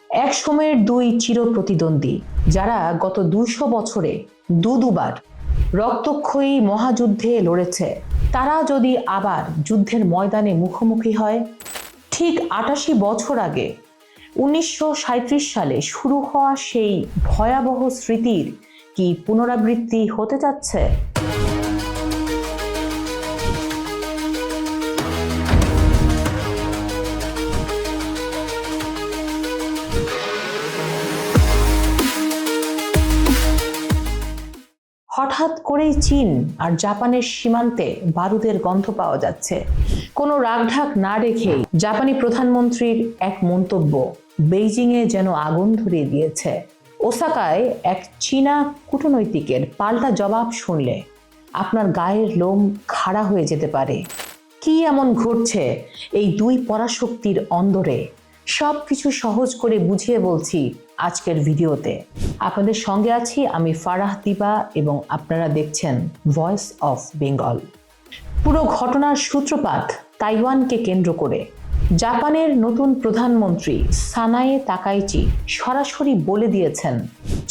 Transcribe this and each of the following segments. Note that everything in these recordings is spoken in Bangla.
এক সময়ের দুই চিরপ্রতিদ্বন্দ্বী যারা গত 200 বছরে দুবার রক্তক্ষয়ী মহাযুদ্ধে লড়েছে, তারা যদি আবার যুদ্ধের ময়দানে মুখোমুখি হয়। ঠিক 88 বছর আগে 1937 সালে শুরু হওয়া সেই ভয়াবহ স্মৃতির কি পুনরাবৃত্তি হতে যাচ্ছে? হঠাৎ করেই চীন আর জাপানের সীমান্তে বারুদের গন্ধ পাওয়া যাচ্ছে। কোনো রাগঢাক না রেখেই জাপানি প্রধানমন্ত্রীর এক মন্তব্য বেইজিংয়ে যেন আগুন ধরিয়ে দিয়েছে। ওসাকায় এক চীনা কূটনৈতিকের পাল্টা জবাব শুনলে আপনার গায়ের লোম খাড়া হয়ে যেতে পারে। কি এমন ঘটছে এই দুই পরাশক্তির অন্দরে? সবকিছু সহজ করে বুঝিয়ে বলছি আজকের ভিডিওতে। আপনাদের সঙ্গে আছি আমি ফারাহ দিবা এবং আপনারা দেখছেন ভয়েস অফ বেঙ্গল। পুরো ঘটনার সূত্রপাত তাইওয়ানকে কেন্দ্র করে। জাপানের নতুন প্রধানমন্ত্রী সানায়ে তাকাইচি সরাসরি বলে দিয়েছেন,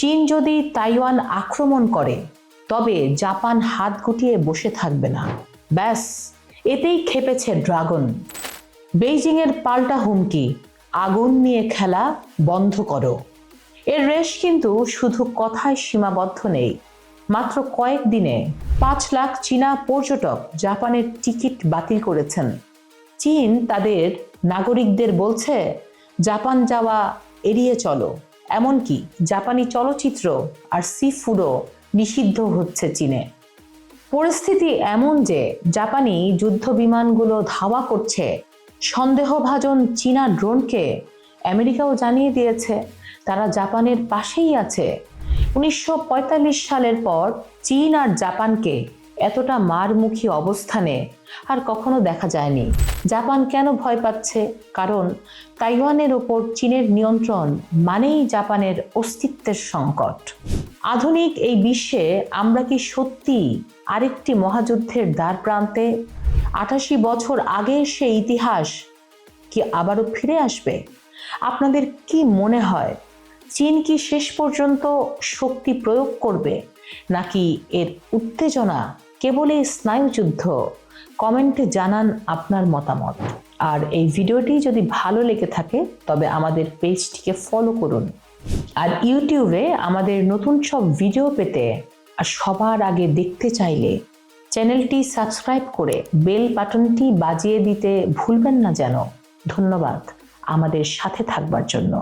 চীন যদি তাইওয়ান আক্রমণ করে তবে জাপান হাত গুটিয়ে বসে থাকবে না। ব্যাস, এতেই ক্ষেপেছে ড্রাগন। বেইজিংয়ের পাল্টা হুমকি, আগুন নিয়ে খেলা বন্ধ করো। এর রেশ কিন্তু শুধু কথায় সীমাবদ্ধ নেই। মাত্র কয়েকদিনে 5 লাখ চীনা পর্যটক জাপানের টিকিট বাতিল করেছেন। চীন তাদের নাগরিকদের বলছে জাপান যাওয়া এড়িয়ে চলো। এমনকি জাপানি চলচ্চিত্র আর সি ফুডও নিষিদ্ধ হচ্ছে চীনে। পরিস্থিতি এমন যে জাপানি যুদ্ধ বিমানগুলো ধাওয়া করছে সন্দেহভাজন চীনা ড্রোনকে। আমেরিকাও জানিয়ে দিয়েছে তারা জাপানের পাশেই আছে। 1945 সালের পর চীন আর জাপানকে এতটা মারমুখী অবস্থানে আর কখনো দেখা যায়নি। জাপান কেন ভয় পাচ্ছে? কারণ তাইওয়ানের ওপর চীনের নিয়ন্ত্রণ মানেই জাপানের অস্তিত্বের সংকট। আধুনিক এই বিশ্বে আমরা কি সত্যি আরেকটি মহাযুদ্ধের দ্বার প্রান্তে? 88 বছর আগের সেই ইতিহাস কি আবারও ফিরে আসবে? আপনাদের কি মনে হয়, চীন কি শেষ পর্যন্ত শক্তি প্রয়োগ করবে, নাকি এর উত্তেজনা কেবলই স্নায়ুযুদ্ধ? কমেন্টে জানান আপনার মতামত। আর এই ভিডিওটি যদি ভালো লেগে থাকে তবে আমাদের পেজটিকে ফলো করুন। আর ইউটিউবে আমাদের নতুন সব ভিডিও পেতে আর সবার আগে দেখতে চাইলে চ্যানেলটি সাবস্ক্রাইব করে বেল বাটনটি বাজিয়ে দিতে ভুলবেন না যেন। ধন্যবাদ আমাদের সাথে থাকবার জন্য।